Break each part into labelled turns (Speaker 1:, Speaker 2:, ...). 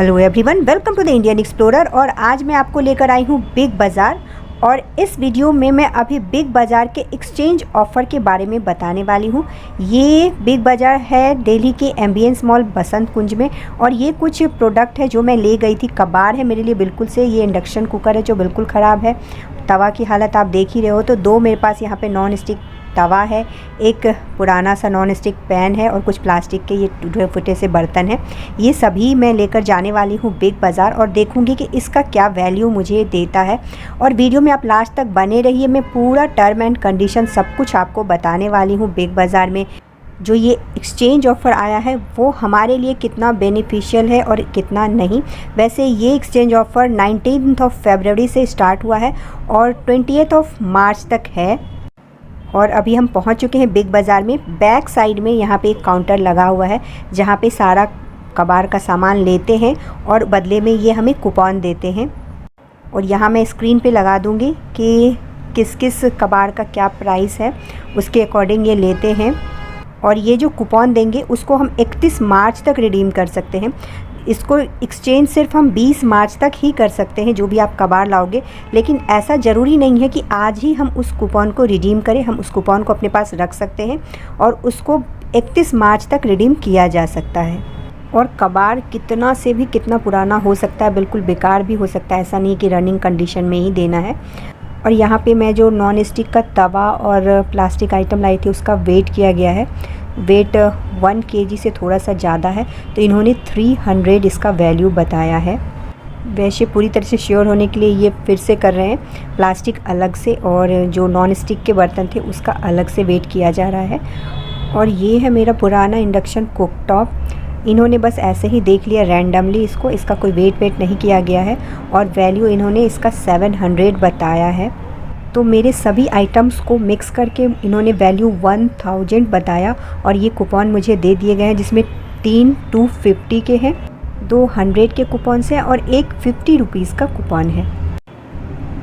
Speaker 1: Hello everyone, welcome to the Indian explorer. और आज मैं आपको लेकर आई हूँ बिग बाज़ार। और इस वीडियो में मैं अभी बिग बाज़ार के एक्सचेंज ऑफ़र के बारे में बताने वाली हूँ। ये बिग बाज़ार है दिल्ली के एम्बियंस मॉल बसंत कुंज में। और ये कुछ प्रोडक्ट है जो मैं ले गई थी। कबाड़ है मेरे लिए बिल्कुल से, ये इंडक्शन कुकर है जो बिल्कुल ख़राब है। तवा की हालत आप देख ही रहे हो। तो दो मेरे पास यहाँ पे नॉन स्टिक तवा है, एक पुराना सा नॉन स्टिक पैन है और कुछ प्लास्टिक के ये टूटे फूटे से बर्तन हैं। ये सभी मैं लेकर जाने वाली हूँ बिग बाज़ार और देखूँगी कि इसका क्या वैल्यू मुझे देता है। और वीडियो में आप लास्ट तक बने रहिए, मैं पूरा टर्म एंड कंडीशन सब कुछ आपको बताने वाली हूँ। बिग बाज़ार में जो ये एक्सचेंज ऑफ़र आया है वो हमारे लिए कितना बेनिफिशियल है और कितना नहीं। वैसे ये एक्सचेंज ऑफ़र 19 फरवरी से स्टार्ट हुआ है और 20 मार्च तक है। और अभी हम पहुंच चुके हैं बिग बाज़ार में। बैक साइड में यहाँ पे एक काउंटर लगा हुआ है जहाँ पे सारा कबाड़ का सामान लेते हैं और बदले में ये हमें कूपन देते हैं। और यहाँ मैं स्क्रीन पे लगा दूँगी कि किस किस कबाड़ का क्या प्राइस है, उसके अकॉर्डिंग ये लेते हैं। और ये जो कूपन देंगे उसको हम 31 मार्च तक रिडीम कर सकते हैं। इसको एक्सचेंज सिर्फ हम 20 मार्च तक ही कर सकते हैं जो भी आप कबाड़ लाओगे। लेकिन ऐसा ज़रूरी नहीं है कि आज ही हम उस कूपन को रिडीम करें। हम उस कूपन को अपने पास रख सकते हैं और उसको 31 मार्च तक रिडीम किया जा सकता है। और कबाड़ कितना से भी कितना पुराना हो सकता है, बिल्कुल बेकार भी हो सकता है। ऐसा नहीं कि रनिंग कंडीशन में ही देना है। और यहाँ पे मैं जो नॉन स्टिक का तवा और प्लास्टिक आइटम लाई थी उसका वेट किया गया है। वेट 1 kg से थोड़ा सा ज़्यादा है तो इन्होंने 300 इसका वैल्यू बताया है। वैसे पूरी तरह से श्योर होने के लिए ये फिर से कर रहे हैं, प्लास्टिक अलग से और जो नॉन स्टिक के बर्तन थे उसका अलग से वेट किया जा रहा है। और ये है मेरा पुराना इंडक्शन कुकटॉप। इन्होंने बस ऐसे ही देख लिया रैंडमली इसको, इसका कोई वेट नहीं किया गया है। और वैल्यू इन्होंने इसका 700 बताया है। तो मेरे सभी आइटम्स को मिक्स करके इन्होंने वैल्यू 1000 बताया। और ये कूपन मुझे दे दिए गए हैं जिसमें 3 250 के हैं, 2 100 के कूपन हैं और एक 50 रुपीज़ का कूपन है।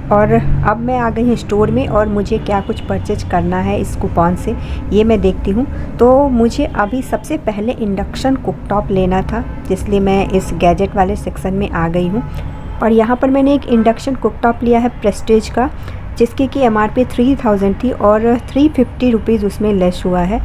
Speaker 1: और अब मैं आ गई हूँ स्टोर में और मुझे क्या कुछ परचेज करना है इस कूपन से ये मैं देखती हूँ। तो मुझे अभी सबसे पहले इंडक्शन कुकटॉप लेना था, इसलिए मैं इस गैजेट वाले सेक्शन में आ गई हूँ। और यहाँ पर मैंने एक इंडक्शन कुकटॉप लिया है प्रेस्टीज का, जिसकी की MRP 3000 थी और 350 रुपीज़ उसमें लेस हुआ है।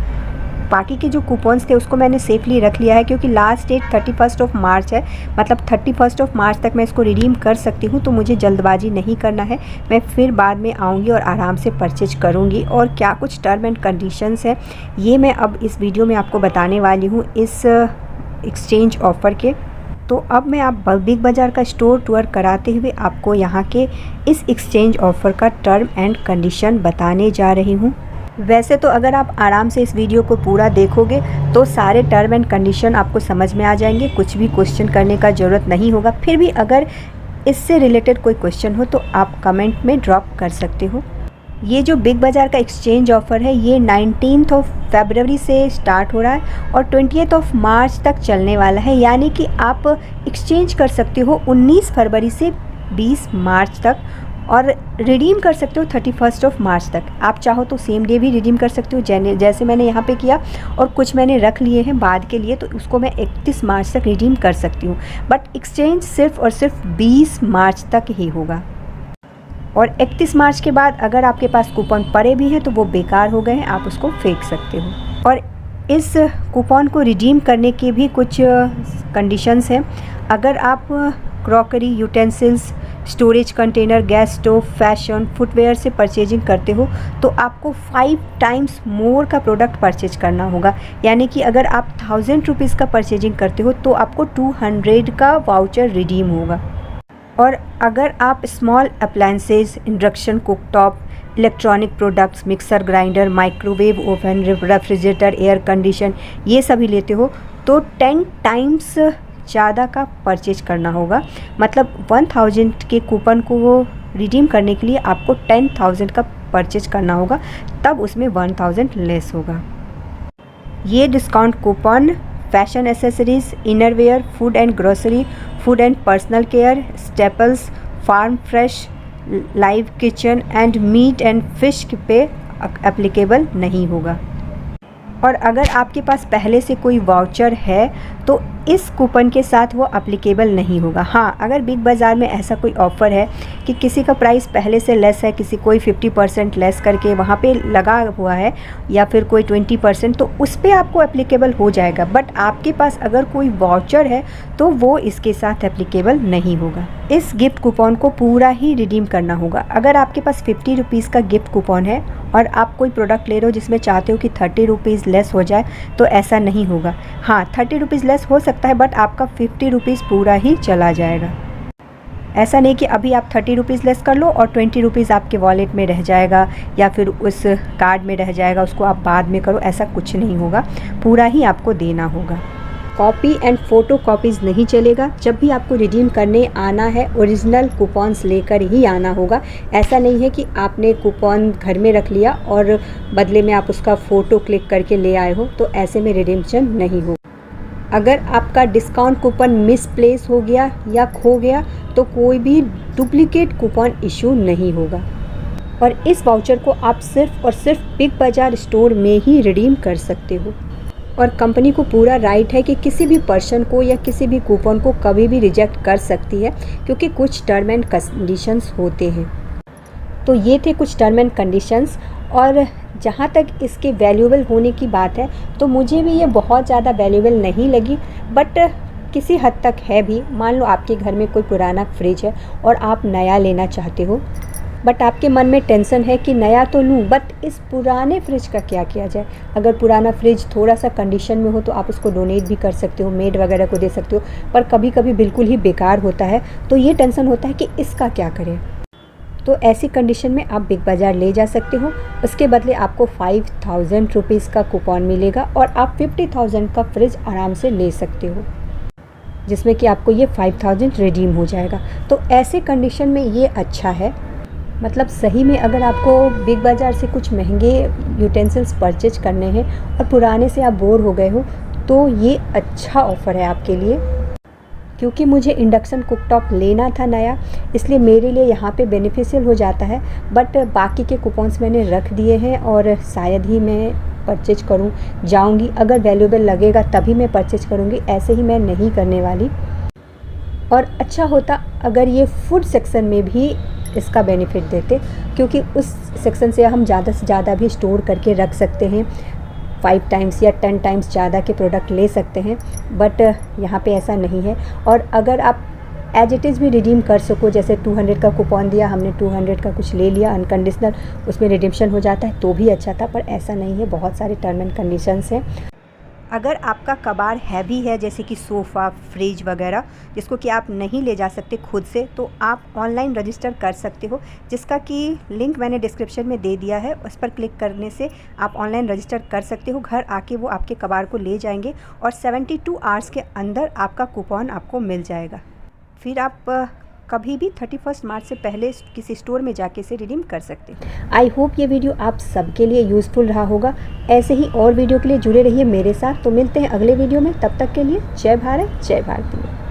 Speaker 1: बाकी के जो कूपन्स थे उसको मैंने सेफली रख लिया है क्योंकि लास्ट डेट 31 मार्च है। मतलब 31 मार्च तक मैं इसको रिडीम कर सकती हूँ, तो मुझे जल्दबाजी नहीं करना है। मैं फिर बाद में आऊँगी और आराम से परचेज करूँगी। और क्या कुछ टर्म एंड कंडीशंस है ये मैं अब इस वीडियो में आपको बताने वाली हूँ इस एक्सचेंज ऑफ़र के। तो अब मैं आप बिग बाज़ार का स्टोर टूर कराते हुए आपको यहाँ के इस एक्सचेंज ऑफ़र का टर्म एंड कंडीशन बताने जा रही हूँ। वैसे तो अगर आप आराम से इस वीडियो को पूरा देखोगे तो सारे टर्म एंड कंडीशन आपको समझ में आ जाएंगे, कुछ भी क्वेश्चन करने का ज़रूरत नहीं होगा। फिर भी अगर इससे रिलेटेड कोई क्वेश्चन हो तो आप कमेंट में ड्रॉप कर सकते हो। ये जो बिग बाज़ार का एक्सचेंज ऑफ़र है ये 19 फरवरी से स्टार्ट हो रहा है और 20 मार्च तक चलने वाला है। यानी कि आप एक्सचेंज कर सकते हो 19 फरवरी से 20 मार्च तक और रिडीम कर सकते हो 31 मार्च तक। आप चाहो तो सेम डे भी रिडीम कर सकते हो जैसे मैंने यहाँ पे किया। और कुछ मैंने रख लिए हैं बाद के लिए, तो उसको मैं 31 मार्च तक रिडीम कर सकती हूँ। बट एक्सचेंज सिर्फ और सिर्फ 20 मार्च तक ही होगा। और 31 मार्च के बाद अगर आपके पास कूपन पड़े भी हैं तो वो बेकार हो गए हैं, आप उसको फेंक सकते हो। और इस कूपन को रिडीम करने के भी कुछ कंडीशंस हैं। अगर आप crockery, utensils, storage container, gas stove, fashion, footwear से परचेजिंग करते हो तो आपको 5 टाइम्स मोर का प्रोडक्ट परचेज करना होगा। यानी कि अगर आप 1000 रुपीज़ का परचेजिंग करते हो तो आपको 200 का वाउचर रिडीम होगा। और अगर आप small appliances, induction cooktop, electronic products, mixer grinder, microwave oven, refrigerator, air condition ये सभी लेते हो तो 10 टाइम्स ज़्यादा का परचेज करना होगा। मतलब 1000 के कूपन को वो रिडीम करने के लिए आपको 10,000 का परचेज करना होगा, तब उसमें 1000 लेस होगा। ये discount coupon fashion accessories, innerwear, food and grocery, food and personal care, staples, farm fresh, live kitchen and meat and fish पे एप्लीकेबल नहीं होगा। और अगर आपके पास पहले से कोई वाउचर है तो इस कूपन के साथ वो एप्लीकेबल नहीं होगा। हाँ, अगर बिग बाज़ार में ऐसा कोई ऑफ़र है कि किसी का प्राइस पहले से लेस है, किसी कोई 50% लेस करके वहाँ पे लगा हुआ है, या फिर कोई 20%, तो उस पर आपको एप्लीकेबल हो जाएगा। बट आपके पास अगर कोई वाउचर है तो वो इसके साथ एप्लीकेबल नहीं होगा। इस गिफ्ट कूपन को पूरा ही रिडीम करना होगा। अगर आपके पास 50 रुपीज़ का गिफ्ट कूपन है और आप कोई प्रोडक्ट ले रहे हो जिसमें चाहते हो कि 30 रुपीज़ लेस हो जाए, तो ऐसा नहीं होगा। हाँ, 30 रुपीज़ लेस हो सकता है, बट आपका 50 रुपीज़ पूरा ही चला जाएगा। ऐसा नहीं कि अभी आप 30 रुपीज़ लेस कर लो और 20 रुपीज़ आपके वॉलेट में रह जाएगा या फिर उस कार्ड में रह जाएगा, उसको आप बाद में करो, ऐसा कुछ नहीं होगा। पूरा ही आपको देना होगा। कॉपी एंड फ़ोटो कॉपीज़ नहीं चलेगा। जब भी आपको रिडीम करने आना है, ओरिजिनल कूपन्स लेकर ही आना होगा। ऐसा नहीं है कि आपने कूपन घर में रख लिया और बदले में आप उसका फ़ोटो क्लिक करके ले आए हो, तो ऐसे में रिडीम्पशन नहीं होगा। अगर आपका डिस्काउंट कूपन मिसप्लेस हो गया या खो गया तो कोई भी डुप्लीकेट कूपन इशू नहीं होगा। और इस वाउचर को आप सिर्फ़ और सिर्फ बिग बाज़ार स्टोर में ही रिडीम कर सकते हो। और कंपनी को पूरा राइट है कि किसी भी पर्सन को या किसी भी कूपन को कभी भी रिजेक्ट कर सकती है, क्योंकि कुछ टर्म एंड कंडीशंस होते हैं। तो ये थे कुछ टर्म एंड कंडीशंस। और जहाँ तक इसके वैल्यूएबल होने की बात है, तो मुझे भी ये बहुत ज़्यादा वैल्यूएबल नहीं लगी, बट किसी हद तक है भी। मान लो आपके घर में कोई पुराना फ्रिज है और आप नया लेना चाहते हो, बट आपके मन में टेंशन है कि नया तो लूँ, बट इस पुराने फ्रिज का क्या किया जाए। अगर पुराना फ्रिज थोड़ा सा कंडीशन में हो तो आप उसको डोनेट भी कर सकते हो, मेड वगैरह को दे सकते हो, पर कभी कभी बिल्कुल ही बेकार होता है, तो ये टेंशन होता है कि इसका क्या करें। तो ऐसी कंडीशन में आप बिग बाज़ार ले जा सकते हो। उसके बदले आपको 5000 रुपीज़ का कूपन मिलेगा और आप 50,000 का फ्रिज आराम से ले सकते हो, जिसमें कि आपको ये 5000 रिडीम हो जाएगा। तो ऐसे कंडीशन में ये अच्छा है। मतलब सही में अगर आपको बिग बाज़ार से कुछ महंगे यूटेंसिल्स परचेज करने हैं और पुराने से आप बोर हो गए हो, तो ये अच्छा ऑफ़र है आपके लिए। क्योंकि मुझे इंडक्शन कुकटॉप लेना था नया, इसलिए मेरे लिए यहाँ पे बेनिफिशियल हो जाता है। बट बाकी के कूपन्स मैंने रख दिए हैं और शायद ही मैं परचेज करूँ जाऊँगी। अगर वैल्यूएबल लगेगा तभी मैं परचेज करूँगी, ऐसे ही मैं नहीं करने वाली। और अच्छा होता अगर ये फूड सेक्शन में भी इसका बेनिफिट देते, क्योंकि उस सेक्शन से हम ज़्यादा से ज़्यादा भी स्टोर करके रख सकते हैं। 5 टाइम्स या 10 टाइम्स ज़्यादा के प्रोडक्ट ले सकते हैं, बट यहाँ पे ऐसा नहीं है। और अगर आप एज इट इज़ भी रिडीम कर सको, जैसे 200 का कूपन दिया हमने, 200 का कुछ ले लिया अनकंडीशनल, उसमें रिडीम्पशन हो जाता है, तो भी अच्छा था। पर ऐसा नहीं है, बहुत सारे टर्म एंड कंडीशंस हैं। अगर आपका कबाड़ हैवी है, जैसे कि सोफ़ा, फ्रिज वगैरह, जिसको कि आप नहीं ले जा सकते खुद से, तो आप ऑनलाइन रजिस्टर कर सकते हो, जिसका कि लिंक मैंने डिस्क्रिप्शन में दे दिया है। उस पर क्लिक करने से आप ऑनलाइन रजिस्टर कर सकते हो। घर आके वो आपके कबाड़ को ले जाएंगे और 72 आवर्स के अंदर आपका कूपन आपको मिल जाएगा। फिर आप कभी भी 31 मार्च से पहले किसी स्टोर में जाके इसे रिडीम कर सकते हैं। आई होप ये वीडियो आप सबके लिए यूज़फुल रहा होगा। ऐसे ही और वीडियो के लिए जुड़े रहिए मेरे साथ। तो मिलते हैं अगले वीडियो में, तब तक के लिए जय भारत, जय भारतीय।